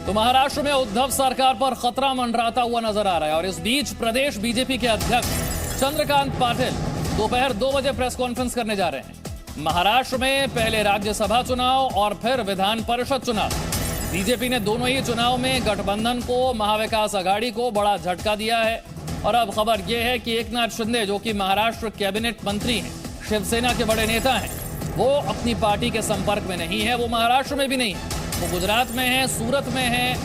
तो महाराष्ट्र में उद्धव सरकार पर खतरा मंडराता हुआ नजर आ रहा है और इस बीच प्रदेश बीजेपी के अध्यक्ष चंद्रकांत पाटिल दोपहर 2 बजे प्रेस कॉन्फ्रेंस करने जा रहे हैं। महाराष्ट्र में पहले राज्यसभा चुनाव और फिर विधान परिषद चुनाव। बीजेपी ने दोनों ही चुनाव में गठबंधन को, महाविकास आघाड़ी को बड़ा झटका दिया है और अब खबर यह है कि एकनाथ शिंदे, जो कि महाराष्ट्र कैबिनेट मंत्री हैं, शिवसेना के बड़े नेता हैं, वो अपनी पार्टी के संपर्क में नहीं है। वो महाराष्ट्र में भी नहीं है, वो गुजरात में है, सूरत में है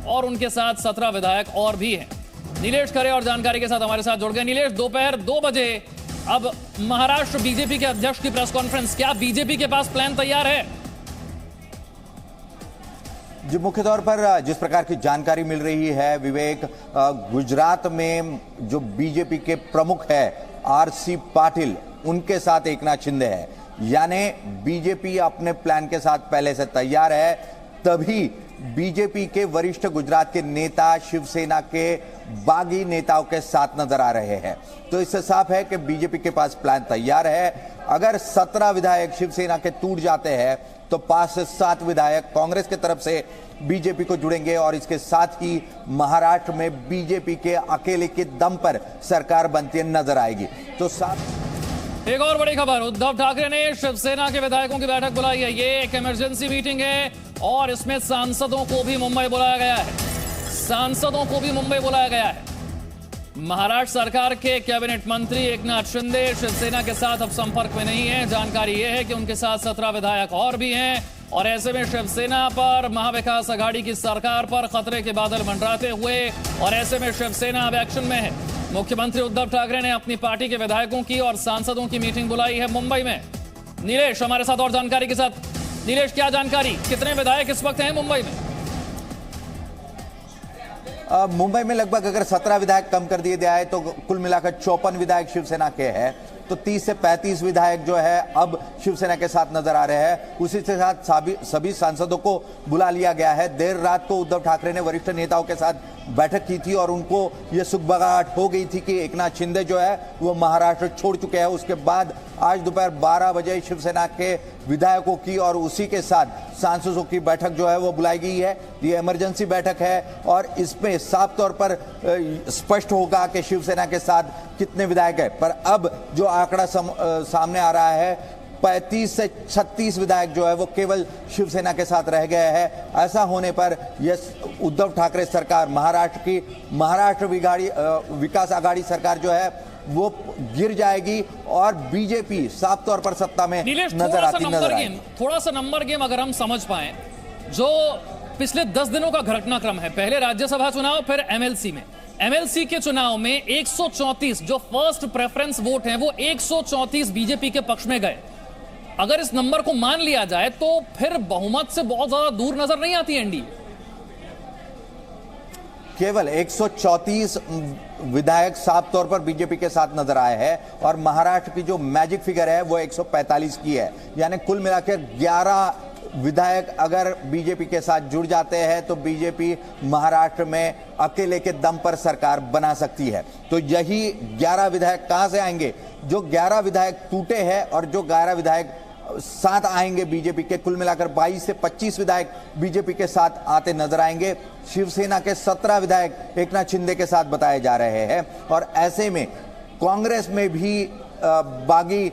और उनके साथ 17 विधायक और भी हैं। नीलेश खरे और जानकारी के साथ हमारे साथ जुड़ गए। नीलेश, दोपहर 2 बजे अब महाराष्ट्र बीजेपी के अध्यक्ष की प्रेस कॉन्फ्रेंस, क्या बीजेपी के पास प्लान तैयार है? जी, मुख्य तौर पर जिस प्रकार की जानकारी मिल रही है विवेक, गुजरात में जो बीजेपी के प्रमुख है आरसी पाटिल, उनके साथ एकनाथ शिंदे है, यानी बीजेपी अपने प्लान के साथ पहले से तैयार है। तभी बीजेपी के वरिष्ठ गुजरात के नेता शिवसेना के बागी नेताओं के साथ नजर आ रहे हैं। तो इससे साफ है कि बीजेपी के पास प्लान तैयार है। अगर 17 विधायक शिवसेना के टूट जाते हैं तो 5 से 7 विधायक कांग्रेस की तरफ से बीजेपी को जुड़ेंगे और इसके साथ ही महाराष्ट्र में बीजेपी के अकेले के दम पर सरकार बनती नजर आएगी। तो एक और बड़ी खबर, उद्धव ठाकरे ने शिवसेना के विधायकों की बैठक बुलाई है। ये एक इमरजेंसी मीटिंग है और इसमें सांसदों को भी मुंबई बुलाया गया है। सांसदों को भी मुंबई बुलाया गया है। महाराष्ट्र सरकार के कैबिनेट मंत्री एकनाथ शिंदे शिवसेना के साथ अब संपर्क में नहीं है। जानकारी यह है कि उनके साथ 17 विधायक और भी हैं और ऐसे में शिवसेना पर, महाविकास आघाड़ी की सरकार पर खतरे के बादल मंडराते हुए और ऐसे में शिवसेना अब एक्शन में है। मुख्यमंत्री उद्धव ठाकरे ने अपनी पार्टी के विधायकों की और सांसदों की मीटिंग बुलाई है मुंबई में। नीलेश हमारे साथ और जानकारी के साथ। नीलेश, क्या जानकारी, कितने विधायक इस वक्त हैं मुंबई में? मुंबई में लगभग अगर 17 विधायक कम कर दिए जाए तो कुल मिलाकर 54 विधायक शिवसेना के हैं। तो 30 से 35 विधायक जो है अब शिवसेना के साथ नजर आ रहे हैं। उसी के साथ सभी सांसदों को बुला लिया गया है। देर रात को उद्धव ठाकरे ने वरिष्ठ नेताओं के साथ बैठक की थी और उनको यह सुखबगाहट हो गई थी कि एकनाथ शिंदे जो है वो महाराष्ट्र छोड़ चुके हैं। उसके बाद आज दोपहर 12 बजे शिवसेना के विधायकों की और उसी के साथ सांसदों की बैठक जो है वो बुलाई गई है। ये इमरजेंसी बैठक है और इसमें साफ तौर पर स्पष्ट होगा कि शिवसेना के साथ कितने विधायक है। पर अब जो आंकड़ा सामने आ रहा है, 35 से 36 विधायक जो है वो केवल शिवसेना के साथ रह गए हैं। ऐसा होने पर यह उद्धव ठाकरे सरकार, महाराष्ट्र विकास आघाड़ी सरकार जो है वो गिर जाएगी और बीजेपी साफ तौर पर सत्ता में नजर आएगी। थोड़ा सा नंबर गेम अगर हम समझ पाए, जो पिछले 10 दिनों का घटनाक्रम है, पहले राज्यसभा चुनाव, फिर एमएलसी में, एमएलसी के चुनाव में 134 जो फर्स्ट प्रेफरेंस वोट हैं वो 134 बीजेपी के पक्ष में गए। अगर इस नंबर को मान लिया जाए तो फिर बहुमत से बहुत ज्यादा दूर नजर नहीं आती एनडीए। केवल 134 विधायक साफ तौर पर बीजेपी के साथ नजर आए हैं और महाराष्ट्र की जो मैजिक फिगर है वो 145 की है। यानी कुल मिलाकर 11 विधायक अगर बीजेपी के साथ जुड़ जाते हैं तो बीजेपी महाराष्ट्र में अकेले के दम पर सरकार बना सकती है। तो यही 11 विधायक कहां से आएंगे? जो 11 विधायक टूटे हैं और जो 11 विधायक साथ आएंगे बीजेपी के, कुल मिलाकर 22 से 25 विधायक बीजेपी के साथ आते नजर आएंगे। शिवसेना के 17 विधायक एकनाथ शिंदे के साथ बताए जा रहे हैं और ऐसे में कांग्रेस में भी बागी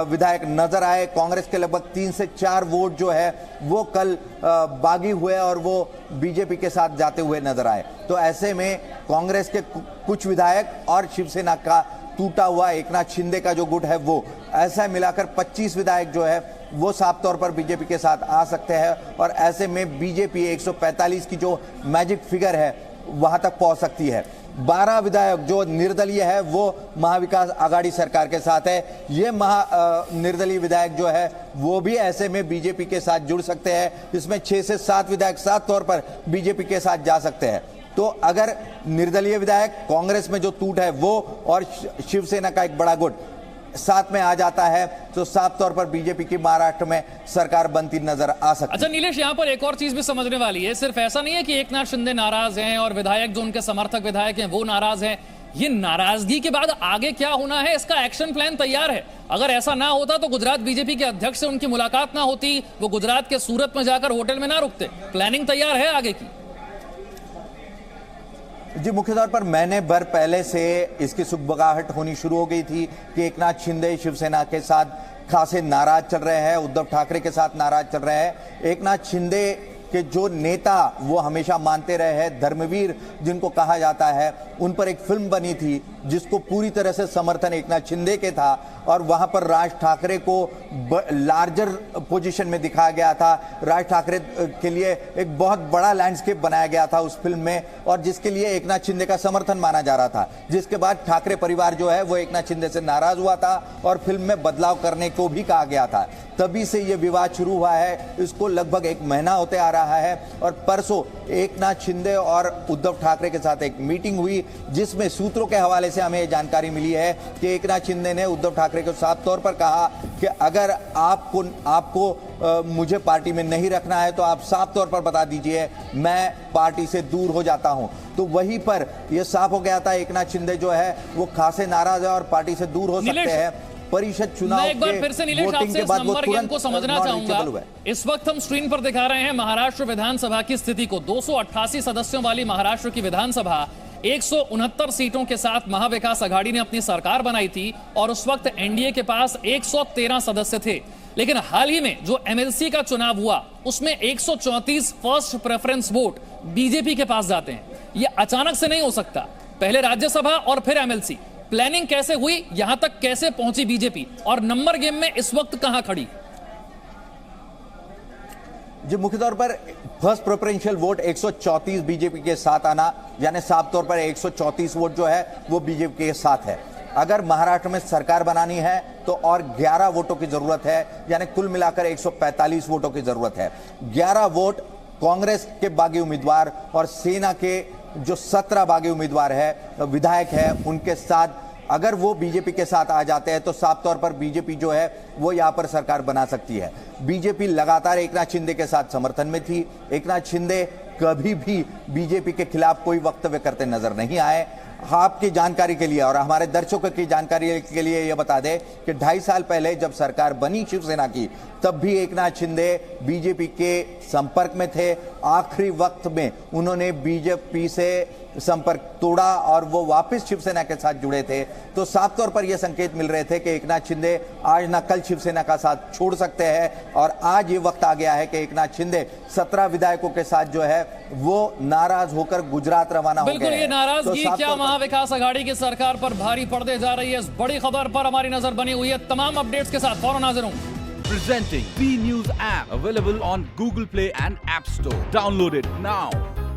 विधायक नजर आए। कांग्रेस के लगभग 3 से 4 वोट जो है वो कल बागी हुए और वो बीजेपी के साथ जाते हुए नजर आए। तो ऐसे में कांग्रेस के कुछ विधायक और शिवसेना का टूटा हुआ एकनाथ शिंदे का जो गुट है वो, ऐसा मिलाकर 25 विधायक जो है वो साफ तौर पर बीजेपी के साथ आ सकते हैं और ऐसे में बीजेपी 145 की जो मैजिक फिगर है वहां तक पहुंच सकती है। 12 विधायक जो निर्दलीय है वो महाविकास आघाड़ी सरकार के साथ है। ये निर्दलीय विधायक जो है वो भी ऐसे में बीजेपी के साथ जुड़ सकते हैं। इसमें 6 से 7 विधायक साफ तौर पर बीजेपी के साथ जा सकते हैं। तो अगर निर्दलीय विधायक, कांग्रेस में जो टूट है वो और शिवसेना का एक बड़ा गुट साथ में आ जाता है तो साफ तौर पर बीजेपी की महाराष्ट्र में सरकार बनती नजर आ सकती है। अच्छा नीलेश, यहाँ पर एक और चीज भी समझने वाली है। सिर्फ ऐसा नहीं है कि एकनाथ शिंदे नाराज हैं और विधायक जो उनके समर्थक विधायक हैं वो नाराज हैं। ये नाराजगी के बाद आगे क्या होना है, इसका एक्शन प्लान तैयार है। अगर ऐसा ना होता तो गुजरात बीजेपी के अध्यक्ष से उनकी मुलाकात ना होती, वो गुजरात के सूरत में जाकर होटल में ना रुकते। प्लानिंग तैयार है आगे की। जी, मुख्य तौर पर महीने भर पहले से इसकी सुगबगाहट होनी शुरू हो गई थी कि एकनाथ शिंदे शिवसेना के साथ खासे नाराज चल रहे हैं, उद्धव ठाकरे के साथ नाराज चल रहे हैं। एकनाथ शिंदे के जो नेता वो हमेशा मानते रहे हैं, धर्मवीर जिनको कहा जाता है, उन पर एक फिल्म बनी थी जिसको पूरी तरह से समर्थन एकनाथ शिंदे के था और वहां पर राज ठाकरे को लार्जर पोजीशन में दिखाया गया था। राज ठाकरे के लिए एक बहुत बड़ा लैंडस्केप बनाया गया था उस फिल्म में और जिसके लिए एकनाथ शिंदे का समर्थन माना जा रहा था। जिसके बाद ठाकरे परिवार जो है वो एकनाथ शिंदे से नाराज हुआ था और फिल्म में बदलाव करने को भी कहा गया था। तभी से ये विवाद शुरू हुआ है। इसको लगभग एक महीना होते आ रहा है और परसों एकनाथ शिंदे और उद्धव ठाकरे के साथ एक मीटिंग हुई जिसमें सूत्रों के हवाले से हमें जानकारी मिली है कि एकनाथ शिंदे ने उद्धव ठाकरे को साफ तौर पर कहा कि अगर आपको मुझे पार्टी में नहीं रखना है तो आप साफ तौर पर बता दीजिए, मैं पार्टी से दूर हो जाता हूं। तो वहीं पर यह साफ हो गया था एकनाथ शिंदे जो है वो खासे नाराज है और पार्टी से दूर हो सकते हैं। परिषद चुनाव एक बार फिर से नीलेश आपसे इस नंबर गेम को समझना चाहूंगा। इस वक्त हम स्क्रीन पर दिखा रहे हैं महाराष्ट्र विधानसभा की स्थिति को। 288 सदस्यों वाली महाराष्ट्र की विधानसभा 169 सीटों के साथ महाविकास आघाड़ी ने अपनी सरकार बनाई थी और उस वक्त एनडीए के पास 113 सदस्य थे। लेकिन हाल ही में जो एमएलसी का चुनाव हुआ उसमें 134 फर्स्ट प्रेफरेंस वोट बीजेपी के पास जाते हैं। यह अचानक से नहीं हो सकता, पहले राज्यसभा और फिर एमएलसी। प्लानिंग कैसे हुई, यहां तक कैसे पहुंची बीजेपी और नंबर गेम में इस वक्त कहां खड़ी? जी, मुख्य तौर पर फर्स्ट प्रेफरेंशियल वोट 134 बीजेपी के साथ आना, यानी साफ तौर पर 134 वोट जो है वो बीजेपी के साथ है। अगर महाराष्ट्र में सरकार बनानी है तो और 11 वोटों की जरूरत है, यानी कुल मिलाकर 145 वोटों की जरूरत है। 11 वोट कांग्रेस के बागी उम्मीदवार और सेना के जो 17 बागी उम्मीदवार है, विधायक है, उनके साथ अगर वो बीजेपी के साथ आ जाते हैं तो साफ तौर पर बीजेपी जो है वो यहां पर सरकार बना सकती है। बीजेपी लगातार एकनाथ शिंदे के साथ समर्थन में थी। एकनाथ शिंदे कभी भी बीजेपी के खिलाफ कोई वक्तव्य करते नजर नहीं आए। आपकी जानकारी के लिए और हमारे दर्शकों की जानकारी के लिए यह बता दें कि 2.5 साल पहले जब सरकार बनी शिवसेना की, तब भी एकनाथ शिंदे बीजेपी के संपर्क में थे। आखिरी वक्त में उन्होंने बीजेपी से संपर्क तोड़ा और वो वापस शिवसेना के साथ जुड़े थे। तो साफ तौर पर यह संकेत मिल रहे थे कि एकनाथ शिंदे आज ना कल शिवसेना का साथ छोड़ सकते हैं और आज ये वक्त आ गया है कि एकनाथ शिंदे 17 विधायकों के साथ जो है वो नाराज होकर गुजरात रवाना हो गए। बिल्कुल, ये नाराजगी क्या महाविकास आघाड़ी की सरकार पर भारी पड़ने जा रही है, इस बड़ी खबर पर हमारी नजर बनी हुई है। तमाम अपडेट्स के साथ फौरन हाजिर हूं। Presenting B News app available on Google Play and App Store. Download it now.